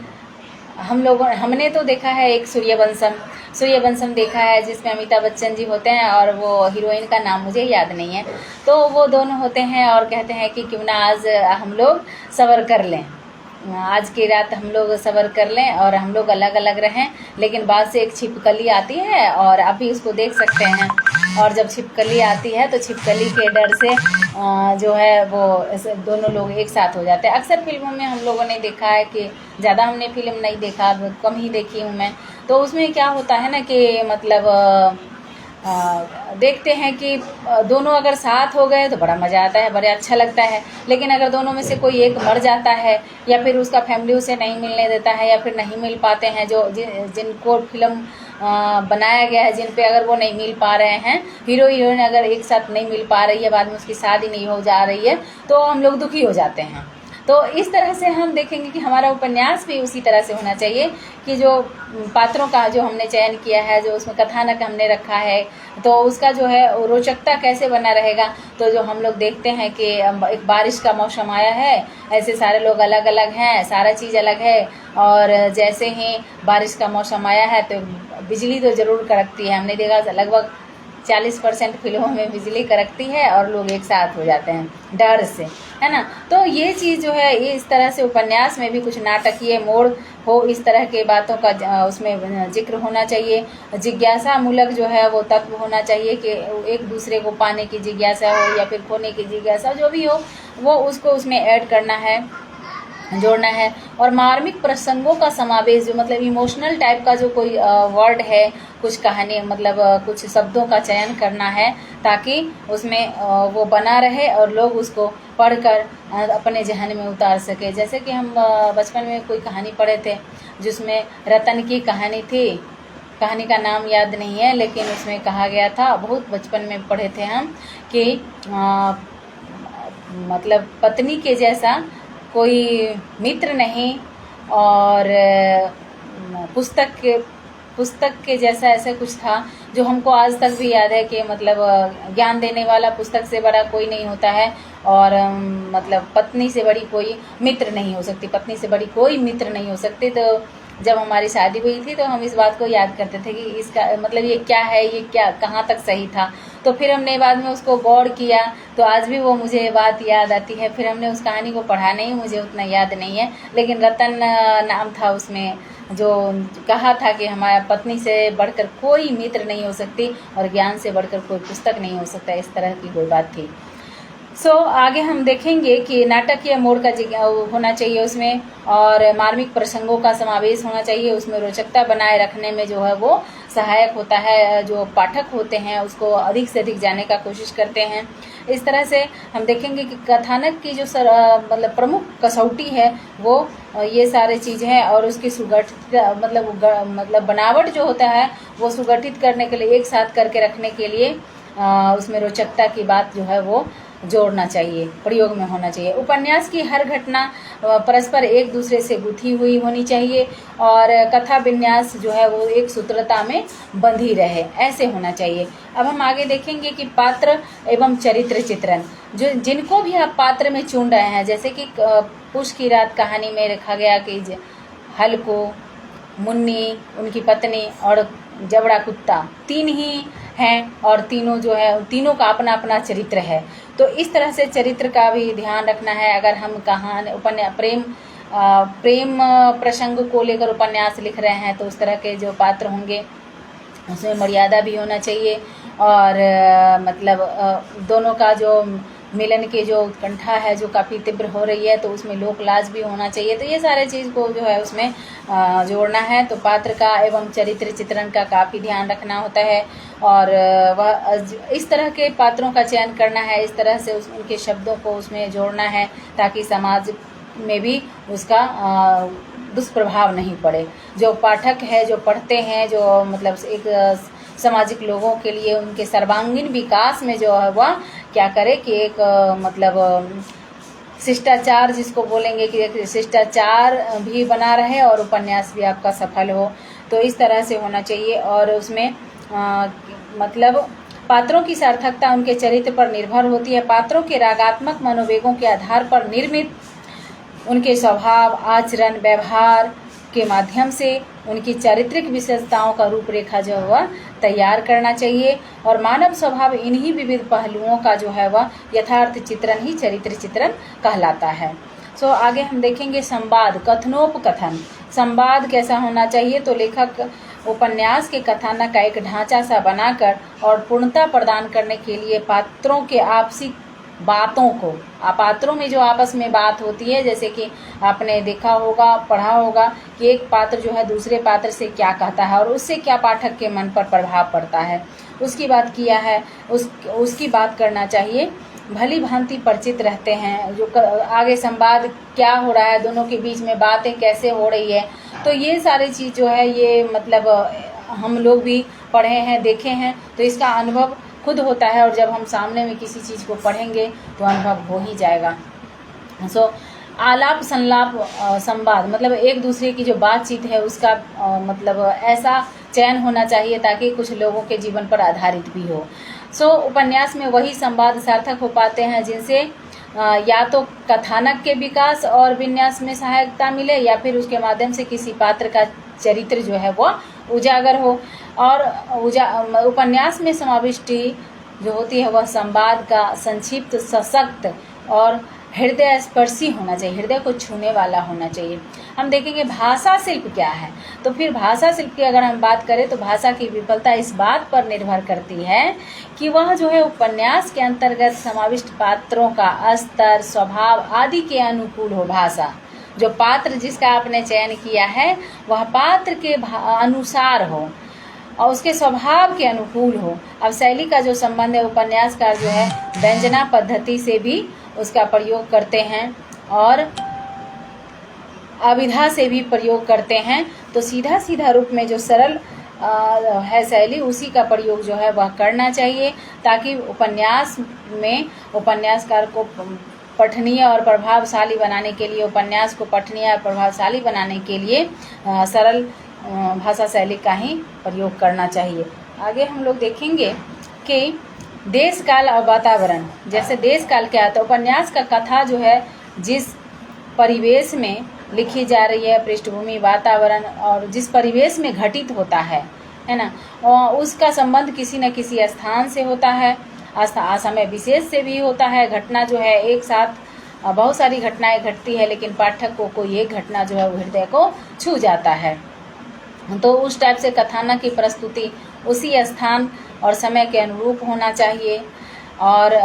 हमने तो देखा है एक सूर्यवंशम देखा है, जिसमें अमिताभ बच्चन जी होते हैं और वो हीरोइन का नाम मुझे याद नहीं है, तो वो दोनों होते हैं और कहते हैं कि क्यों ना आज हम लोग सबर कर लें, आज की रात हम लोग सबर कर लें और हम लोग अलग अलग रहें। लेकिन बाद से एक छिपकली आती है और आप भी उसको देख सकते हैं, और जब छिपकली आती है तो छिपकली के डर से जो है वो दोनों लोग एक साथ हो जाते हैं। अक्सर फिल्मों में हम लोगों ने देखा है कि ज़्यादा हमने फिल्म नहीं देखा, कम ही देखी हूँ मैं, तो उसमें क्या होता है ना कि मतलब देखते हैं कि दोनों अगर साथ हो गए तो बड़ा मज़ा आता है, बड़ा अच्छा लगता है। लेकिन अगर दोनों में से कोई एक मर जाता है या फिर उसका फैमिली उसे नहीं मिलने देता है या फिर नहीं मिल पाते हैं, जो जिनको फिल्म बनाया गया है, जिन पे अगर वो नहीं मिल पा रहे हैं, हीरो हीरोइन अगर एक साथ नहीं मिल पा रही है, बाद में उसकी शादी नहीं हो जा रही है, तो हम लोग दुखी हो जाते हैं। तो इस तरह से हम देखेंगे कि हमारा उपन्यास भी उसी तरह से होना चाहिए कि जो पात्रों का जो हमने चयन किया है, जो उसमें कथानक हमने रखा है, तो उसका जो है रोचकता कैसे बना रहेगा। तो जो हम लोग देखते हैं कि एक बारिश का मौसम आया है, ऐसे सारे लोग अलग अलग हैं, सारा चीज़ अलग है, और जैसे ही बारिश का मौसम आया है तो बिजली तो ज़रूर कड़कती है। हमने देखा लगभग 40% फिल्मों में बिजली कड़कती है और लोग एक साथ हो जाते हैं डर से, है ना। तो ये चीज़ जो है ये इस तरह से उपन्यास में भी कुछ नाटकीय मोड़ हो, इस तरह के बातों का उसमें जिक्र होना चाहिए। जिज्ञासा मूलक जो है वो तत्व होना चाहिए कि एक दूसरे को पाने की जिज्ञासा हो या फिर खोने की जिज्ञासा, जो भी हो वो उसको उसमें ऐड करना है, जोड़ना है। और मार्मिक प्रसंगों का समावेश, जो मतलब इमोशनल टाइप का जो कोई वर्ड है, कुछ कहानी मतलब कुछ शब्दों का चयन करना है ताकि उसमें वो बना रहे और लोग उसको पढ़कर अपने जहन में उतार सके। जैसे कि हम बचपन में कोई कहानी पढ़े थे जिसमें रतन की कहानी थी, कहानी का नाम याद नहीं है, लेकिन उसमें कहा गया था, बहुत बचपन में पढ़े थे हम, कि मतलब पत्नी के जैसा कोई मित्र नहीं और पुस्तक के जैसा ऐसा कुछ था, जो हमको आज तक भी याद है कि मतलब ज्ञान देने वाला पुस्तक से बड़ा कोई नहीं होता है और मतलब पत्नी से बड़ी कोई मित्र नहीं हो सकती, पत्नी से बड़ी कोई मित्र नहीं हो सकती। तो जब हमारी शादी हुई थी तो हम इस बात को याद करते थे कि इसका मतलब ये क्या है, ये क्या कहाँ तक सही था। तो फिर हमने बाद में उसको गौर किया तो आज भी वो मुझे बात याद आती है। फिर हमने उस कहानी को पढ़ा नहीं, मुझे उतना याद नहीं है, लेकिन रतन नाम था उसमें, जो कहा था कि हमारा पत्नी से बढ़कर कोई मित्र नहीं हो सकती और ज्ञान से बढ़कर कोई पुस्तक नहीं हो सकता, इस तरह की कोई बात थी। आगे हम देखेंगे कि नाटकीय मोड़ का होना चाहिए उसमें, और मार्मिक प्रसंगों का समावेश होना चाहिए उसमें। रोचकता बनाए रखने में जो है वो सहायक होता है, जो पाठक होते हैं उसको अधिक से अधिक जाने का कोशिश करते हैं। इस तरह से हम देखेंगे कि कथानक की जो मतलब प्रमुख कसौटी है वो ये सारे चीज़ हैं, और उसकी सुगठित मतलब बनावट जो होता है वो सुगठित करने के लिए, एक साथ करके रखने के लिए उसमें रोचकता की बात जो है वो जोड़ना चाहिए, प्रयोग में होना चाहिए। उपन्यास की हर घटना परस्पर एक दूसरे से गुथी हुई होनी चाहिए और कथा विन्यास जो है वो एक सूत्रता में बंधी रहे, ऐसे होना चाहिए। अब हम आगे देखेंगे कि पात्र एवं चरित्र चित्रण, जो जिनको भी आप पात्र में चुन रहे हैं, जैसे कि पूस की रात कहानी में रखा गया कि हल्को, मुन्नी, उनकी पत्नी और जबड़ा कुत्ता, तीन ही हैं और तीनों जो है तीनों का अपना अपना चरित्र है। तो इस तरह से चरित्र का भी ध्यान रखना है। अगर हम प्रेम प्रसंग को लेकर उपन्यास लिख रहे हैं तो उस तरह के जो पात्र होंगे उसमें मर्यादा भी होना चाहिए, और मतलब दोनों का जो मिलन की जो उत्कंठा है जो काफ़ी तीव्र हो रही है तो उसमें लोक लाज भी होना चाहिए। तो ये सारे चीज़ को जो है उसमें जोड़ना है। तो पात्र का एवं चरित्र चित्रण का काफ़ी ध्यान रखना होता है, और वह इस तरह के पात्रों का चयन करना है, इस तरह से उनके शब्दों को उसमें जोड़ना है ताकि समाज में भी उसका दुष्प्रभाव नहीं पड़े। जो पाठक है, जो पढ़ते हैं, जो मतलब एक सामाजिक लोगों के लिए उनके सर्वांगीण विकास में जो है वह क्या करे कि एक मतलब शिष्टाचार जिसको बोलेंगे कि एक शिष्टाचार भी बना रहे और उपन्यास भी आपका सफल हो। तो इस तरह से होना चाहिए। और उसमें मतलब पात्रों की सार्थकता उनके चरित्र पर निर्भर होती है। पात्रों के रागात्मक मनोवेगों के आधार पर निर्मित उनके स्वभाव, आचरण, व्यवहार के माध्यम से उनकी चारित्रिक विशेषताओं का रूपरेखा जो है वह तैयार करना चाहिए। और मानव स्वभाव इन्हीं विविध पहलुओं का जो है वह यथार्थ चित्रण ही चरित्र चित्रण कहलाता है। आगे हम देखेंगे संवाद, कथनोपकथन। संवाद कैसा होना चाहिए? तो लेखक उपन्यास के कथानक का एक ढांचा सा बनाकर और पूर्णता प्रदान करने के लिए पात्रों के आपसी बातों को, पात्रों में जो आपस में बात होती है, जैसे कि आपने देखा होगा, पढ़ा होगा कि एक पात्र जो है दूसरे पात्र से क्या कहता है और उससे क्या पाठक के मन पर प्रभाव पड़ता है, उसकी बात किया है, उसकी बात करना चाहिए। भली भांति परिचित रहते हैं जो आगे संवाद क्या हो रहा है, दोनों के बीच में बातें कैसे हो रही है। तो ये सारी चीज़ जो है ये मतलब हम लोग भी पढ़े हैं, देखे हैं, तो इसका अनुभव खुद होता है और जब हम सामने में किसी चीज़ को पढ़ेंगे तो अनुभव हो ही जाएगा। आलाप संलाप संवाद मतलब एक दूसरे की जो बातचीत है उसका मतलब ऐसा चयन होना चाहिए ताकि कुछ लोगों के जीवन पर आधारित भी हो। उपन्यास में वही संवाद सार्थक हो पाते हैं जिनसे या तो कथानक के विकास और विन्यास में सहायता मिले या फिर उसके माध्यम से किसी पात्र का चरित्र जो है वह उजागर हो। और उपन्यास में समाविष्टि जो होती है वह संवाद का संक्षिप्त, सशक्त और हृदय स्पर्शी होना चाहिए, हृदय को छूने वाला होना चाहिए। हम देखेंगे भाषा शिल्प क्या है। तो फिर भाषा शिल्प की अगर हम बात करें तो भाषा की विफलता इस बात पर निर्भर करती है कि वह जो है उपन्यास के अंतर्गत समाविष्ट पात्रों का स्तर, स्वभाव आदि के अनुकूल हो। भाषा, जो पात्र जिसका आपने चयन किया है वह पात्र के अनुसार हो और उसके स्वभाव के अनुकूल हो। अब शैली का जो संबंध है, उपन्यासकार जो है व्यंजना पद्धति से भी उसका प्रयोग करते हैं और अभिधा से भी प्रयोग करते हैं। तो सीधा सीधा रूप में जो सरल है शैली, उसी का प्रयोग जो है वह करना चाहिए, ताकि उपन्यास में उपन्यासकार को पठनीय और प्रभावशाली बनाने के लिए, उपन्यास को पठनीय और प्रभावशाली बनाने के लिए सरल भाषा शैली का ही प्रयोग करना चाहिए। आगे हम लोग देखेंगे कि देश काल और वातावरण। जैसे देश काल क्या है, तो उपन्यास का कथा जो है जिस परिवेश में लिखी जा रही है, पृष्ठभूमि, वातावरण और जिस परिवेश में घटित होता है ना, उसका संबंध किसी न किसी स्थान से होता है, समय विशेष से भी होता है। घटना जो है एक साथ बहुत सारी घटनाएं घटती है, लेकिन पाठक को कोई एक घटना जो है वो हृदय को छू जाता है। तो उस टाइप से कथानक की प्रस्तुति उसी स्थान और समय के अनुरूप होना चाहिए। और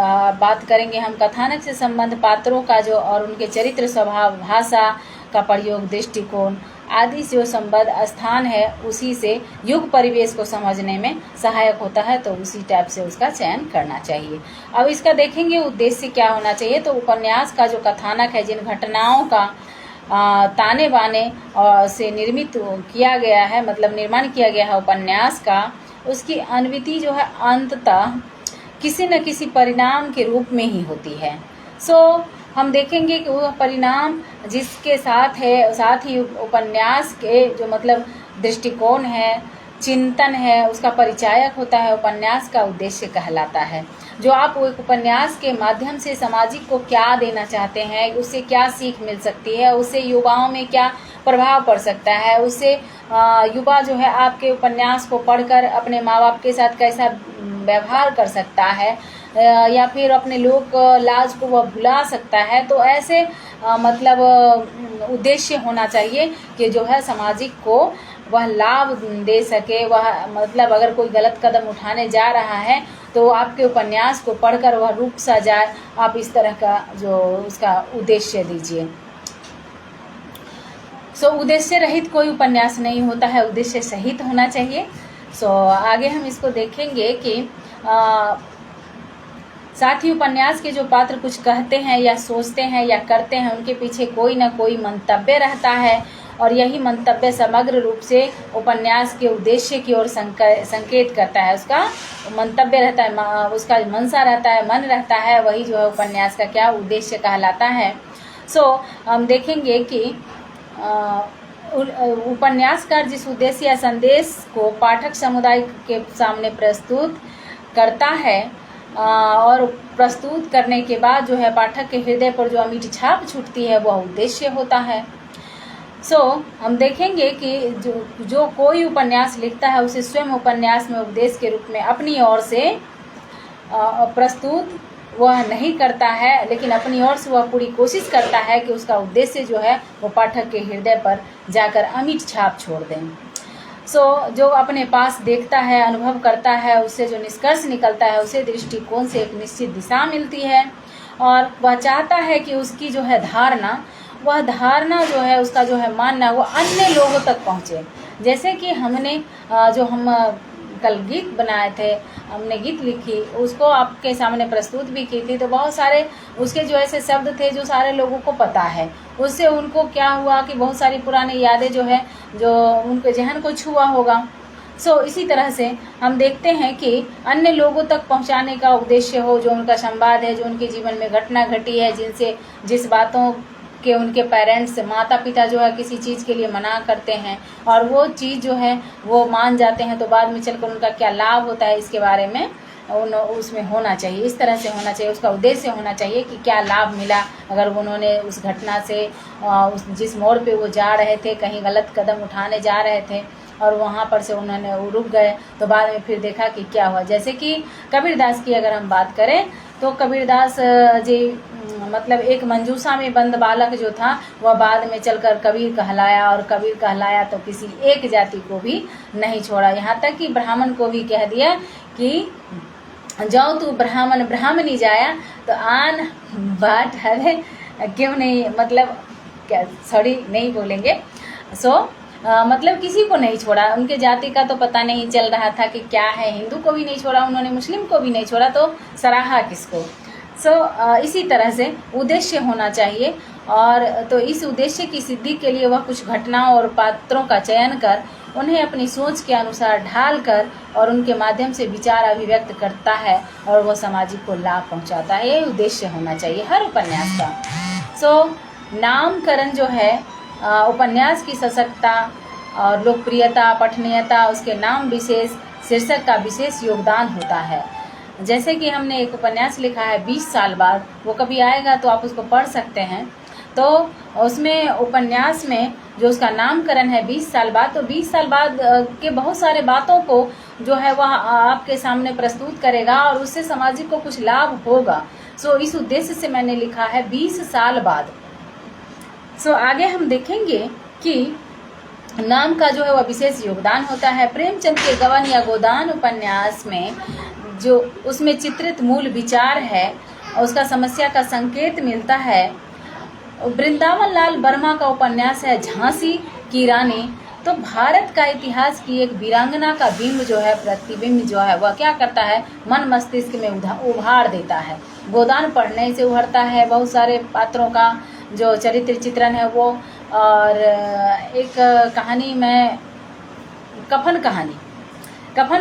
बात करेंगे हम कथानक से संबंध पात्रों का जो और उनके चरित्र, स्वभाव, भाषा का प्रयोग, दृष्टिकोण आदि से जो संबंध स्थान है उसी से युग परिवेश को समझने में सहायक होता है, तो उसी टाइप से उसका चयन करना चाहिए। अब इसका देखेंगे उद्देश्य क्या होना चाहिए। तो उपन्यास का जो कथानक है, जिन घटनाओं का ताने बाने और से निर्मित किया गया है, मतलब निर्माण किया गया है उपन्यास का, उसकी अन्विति जो है अंततः किसी न किसी परिणाम के रूप में ही होती है। हम देखेंगे कि वह परिणाम जिसके साथ ही उपन्यास के जो मतलब दृष्टिकोण है, चिंतन है, उसका परिचायक होता है, उपन्यास का उद्देश्य कहलाता है। जो आप एक उपन्यास के माध्यम से सामाजिक को क्या देना चाहते हैं, उससे क्या सीख मिल सकती है, उससे युवाओं में क्या प्रभाव पड़ सकता है, उससे युवा जो है आपके उपन्यास को पढ़कर अपने माँ बाप के साथ कैसा व्यवहार कर सकता है, या फिर अपने लोक लाज को वह भुला सकता है। तो ऐसे मतलब उद्देश्य होना चाहिए कि जो है सामाजिक को वह लाभ दे सके। वह मतलब अगर कोई गलत कदम उठाने जा रहा है तो आपके उपन्यास को पढ़कर वह रुक सा जाए। आप इस तरह का जो उसका उद्देश्य दीजिए। उद्देश्य रहित कोई उपन्यास नहीं होता है, उद्देश्य सहित होना चाहिए। आगे हम इसको देखेंगे कि साथ ही उपन्यास के जो पात्र कुछ कहते हैं या सोचते हैं या करते हैं, उनके पीछे कोई ना कोई मंतव्य रहता है और यही मंतव्य समग्र रूप से उपन्यास के उद्देश्य की ओर संकेत करता है। उसका मंतव्य रहता है, उसका मंशा रहता है, मन रहता है, वही जो है उपन्यास का क्या उद्देश्य कहलाता है। हम देखेंगे कि उपन्यासकार जिस उद्देश्य या संदेश को पाठक समुदाय के सामने प्रस्तुत करता है और प्रस्तुत करने के बाद जो है पाठक के हृदय पर जो अमिट छाप छूटती है वह उद्देश्य होता है। हम देखेंगे कि जो कोई उपन्यास लिखता है उसे स्वयं उपन्यास में उपदेश के रूप में अपनी ओर से प्रस्तुत वह नहीं करता है, लेकिन अपनी ओर से वह पूरी कोशिश करता है कि उसका उद्देश्य जो है वो पाठक के हृदय पर जाकर अमिट छाप छोड़ दें। जो अपने पास देखता है, अनुभव करता है, उससे जो निष्कर्ष निकलता है, उसे दृष्टिकोण से एक निश्चित दिशा मिलती है और वह चाहता है कि उसकी जो है वह धारणा जो है, उसका जो है मानना, वो अन्य लोगों तक पहुँचे। जैसे कि हम कल गीत बनाए थे, हमने गीत लिखी, उसको आपके सामने प्रस्तुत भी की थी, तो बहुत सारे उसके जो ऐसे शब्द थे जो सारे लोगों को पता है। उससे उनको क्या हुआ कि बहुत सारी पुरानी यादें जो है जो उनके जहन को छुआ होगा। इसी तरह से हम देखते हैं कि अन्य लोगों तक पहुंचाने का उद्देश्य हो, जो उनका संवाद है, जो उनके जीवन में घटना घटी है, जिस बातों कि उनके पेरेंट्स, माता पिता जो है किसी चीज़ के लिए मना करते हैं और वो चीज़ जो है वो मान जाते हैं, तो बाद में चलकर उनका क्या लाभ होता है इसके बारे में उसमें होना चाहिए। इस तरह से होना चाहिए, उसका उद्देश्य होना चाहिए कि क्या लाभ मिला अगर उन्होंने उस घटना से जिस मोड़ पे वो जा रहे थे, कहीं गलत कदम उठाने जा रहे थे, और वहाँ पर से उन्होंने वो रुक गए। तो बाद में फिर देखा कि क्या हुआ। जैसे कि कबीरदास की अगर हम बात करें तो कबीरदास जी मतलब एक मंजूषा में बंद बालक जो था वह बाद में चलकर कबीर कहलाया, और कबीर कहलाया तो किसी एक जाति को भी नहीं छोड़ा। यहाँ तक कि ब्राह्मण को भी कह दिया कि जाओ तू ब्राह्मण ब्राह्मणी जाया तो आन बाट हरे क्यों नहीं, मतलब क्या सॉरी नहीं बोलेंगे। मतलब किसी को नहीं छोड़ा, उनके जाति का तो पता नहीं चल रहा था कि क्या है। हिंदू को भी नहीं छोड़ा उन्होंने, मुस्लिम को भी नहीं छोड़ा, तो सराहा किसको। इसी तरह से उद्देश्य होना चाहिए। और तो इस उद्देश्य की सिद्धि के लिए वह कुछ घटनाओं और पात्रों का चयन कर उन्हें अपनी सोच के अनुसार ढाल कर और उनके माध्यम से विचार अभिव्यक्त करता है और वह सामाजिक को लाभ पहुंचाता है। ये उद्देश्य होना चाहिए हर उपन्यास का। नामकरण जो है उपन्यास की सशक्तता और लोकप्रियता, पठनीयता, उसके नाम विशेष, शीर्षक का विशेष योगदान होता है। जैसे कि हमने एक उपन्यास लिखा है 20 साल बाद, वो कभी आएगा तो आप उसको पढ़ सकते हैं। तो उसमें उपन्यास में जो उसका नामकरण है 20 साल बाद, तो 20 साल बाद के बहुत सारे बातों को जो है वह आपके सामने प्रस्तुत करेगा और उससे समाज को कुछ लाभ होगा। इस उद्देश्य से मैंने लिखा है 20 साल बाद। आगे हम देखेंगे कि नाम का जो है वह विशेष योगदान होता है। प्रेमचंद के गबन या गोदान उपन्यास में जो उसमें चित्रित मूल विचार है उसका समस्या का संकेत मिलता है। वृंदावन लाल वर्मा का उपन्यास है झांसी की रानी, तो भारत का इतिहास की एक वीरांगना का बिंब जो है, प्रतिबिंब जो है वह क्या करता है, मन मस्तिष्क में उभार देता है। गोदान पढ़ने से उभरता है बहुत सारे पात्रों का जो चरित्र चित्रण है वो। और एक कहानी में कफन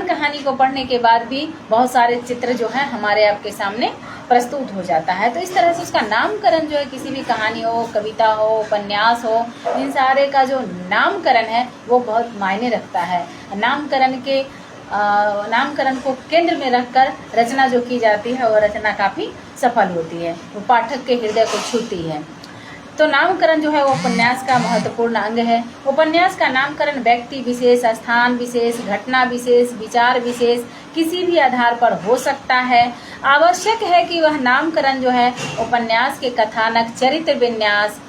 कहानी को पढ़ने के बाद भी बहुत सारे चित्र जो है हमारे आपके सामने प्रस्तुत हो जाता है। तो इस तरह से उसका नामकरण जो है, किसी भी कहानी हो, कविता हो, उपन्यास हो, इन सारे का जो नामकरण है वो बहुत मायने रखता है। नामकरण को केंद्र में रखकर रचना जो की जाती है वो रचना काफ़ी सफल होती है, वो पाठक के हृदय को छूती है। तो नामकरण जो है वो उपन्यास का महत्वपूर्ण अंग है। उपन्यास का नामकरण व्यक्ति विशेष, स्थान विशेष, घटना विशेष, विचार विशेष किसी भी आधार पर हो सकता है। आवश्यक है कि वह नामकरण जो है उपन्यास के कथानक, चरित्र विन्यास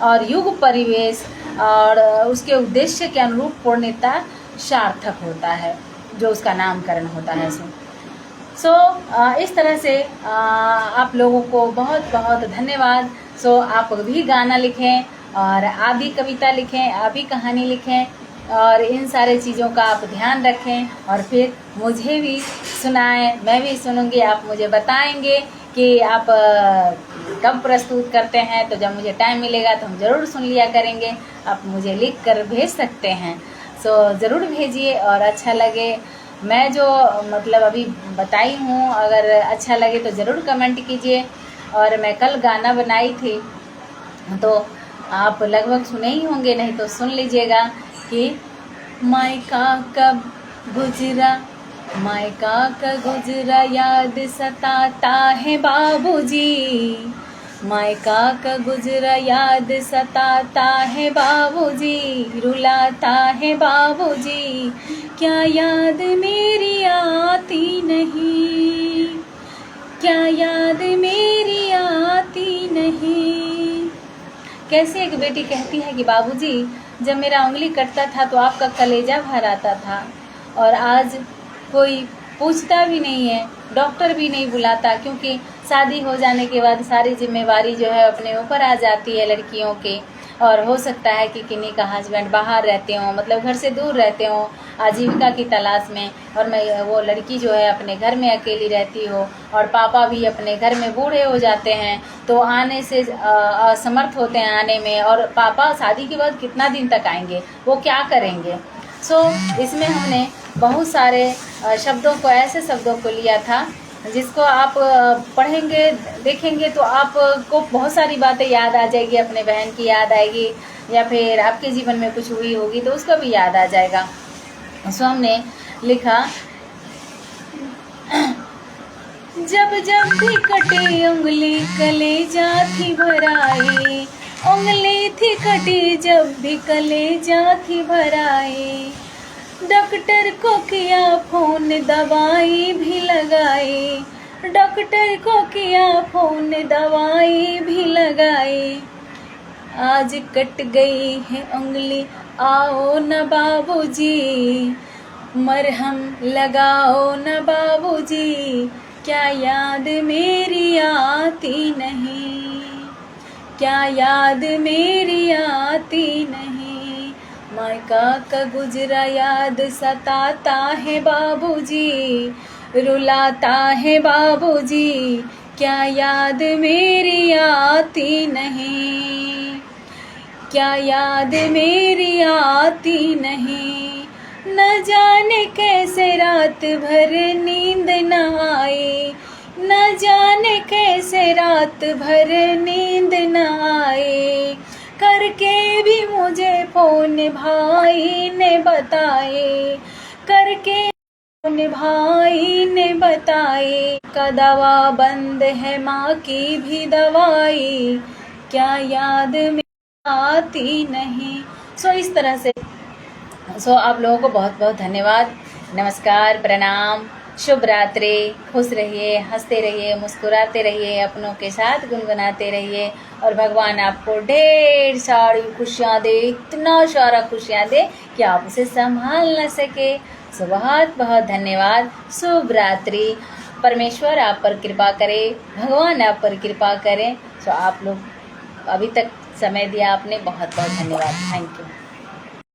और युग परिवेश और उसके उद्देश्य के अनुरूप पूर्णतः सार्थक होता है जो उसका नामकरण होता है। इस तरह से आप लोगों को बहुत बहुत धन्यवाद। आप भी गाना लिखें और आप भी कविता लिखें, आप भी कहानी लिखें और इन सारे चीज़ों का आप ध्यान रखें और फिर मुझे भी सुनाएं, मैं भी सुनूंगी। आप मुझे बताएंगे कि आप कब प्रस्तुत करते हैं, तो जब मुझे टाइम मिलेगा तो हम ज़रूर सुन लिया करेंगे। आप मुझे लिख कर भेज सकते हैं, ज़रूर भेजिए। और अच्छा लगे, मैं जो मतलब अभी बताई हूँ, अगर अच्छा लगे तो ज़रूर कमेंट कीजिए। और मैं कल गाना बनाई थी तो आप लगभग सुने ही होंगे, नहीं तो सुन लीजिएगा कि मायका कब गुजरा याद सताता है बाबूजी, मायका का गुजरा याद सताता है बाबूजी, रुलाता है बाबूजी, क्या याद मेरी आती नहीं, क्या याद मेरी आती नहीं। कैसे एक बेटी कहती है कि बाबूजी जब मेरा उंगली कटता था तो आपका कलेजा भर आता था, और आज कोई पूछता भी नहीं है, डॉक्टर भी नहीं बुलाता, क्योंकि शादी हो जाने के बाद सारी जिम्मेवारी जो है अपने ऊपर आ जाती है लड़कियों के। और हो सकता है कि किन्हीं का हस्बैंड बाहर रहते हों, मतलब घर से दूर रहते हों आजीविका की तलाश में, और वो लड़की जो है अपने घर में अकेली रहती हो, और पापा भी अपने घर में बूढ़े हो जाते हैं तो आने से असमर्थ होते हैं आने में, और पापा शादी के बाद कितना दिन तक आएंगे, वो क्या करेंगे। इसमें हमने बहुत सारे शब्दों को, ऐसे शब्दों को लिया था जिसको आप पढ़ेंगे, देखेंगे तो आपको बहुत सारी बातें याद आ जाएगी, अपने बहन की याद आएगी, या फिर आपके जीवन में कुछ हुई होगी तो उसका भी याद आ जाएगा। हमने लिखा, जब जब भी कटे उंगली कलेजा थी भराई, उंगली थी कटी जब भी कलेजा थी भराई, डॉक्टर को किया फोन, दवाई भी लगाई, डॉक्टर को किया फोन, दवाई भी लगाई। आज कट गई है उंगली, आओ न बाबूजी, मरहम लगाओ न बाबूजी, क्या याद मेरी आती नहीं, क्या याद मेरी आती नहीं। मायका का गुजरा याद सताता है बाबूजी, रुलाता है बाबूजी, क्या याद मेरी आती नहीं, क्या याद मेरी आती नहीं। न जाने कैसे रात भर नींद न आई, न जाने कैसे रात भर नींद न आए, करके भी मुझे फोन भाई ने बताए, करके फोन भाई ने बताए, का दवा बंद है माँ की भी दवाई, क्या याद में आती नहीं। सो इस तरह से आप लोगों को बहुत बहुत धन्यवाद, नमस्कार, प्रणाम, शुभ रात्रि, खुश रहिए, हंसते रहिए, मुस्कुराते रहिए, अपनों के साथ गुनगुनाते रहिए और भगवान आपको ढेर सारी खुशियाँ दे, इतना सारा खुशियाँ दे कि आप उसे संभाल न सके। सो बहुत बहुत धन्यवाद, शुभ रात्रि, परमेश्वर आप पर कृपा करे, भगवान आप पर कृपा करें। सो आप लोग अभी तक समय दिया आपने, बहुत बहुत धन्यवाद, थैंक यू।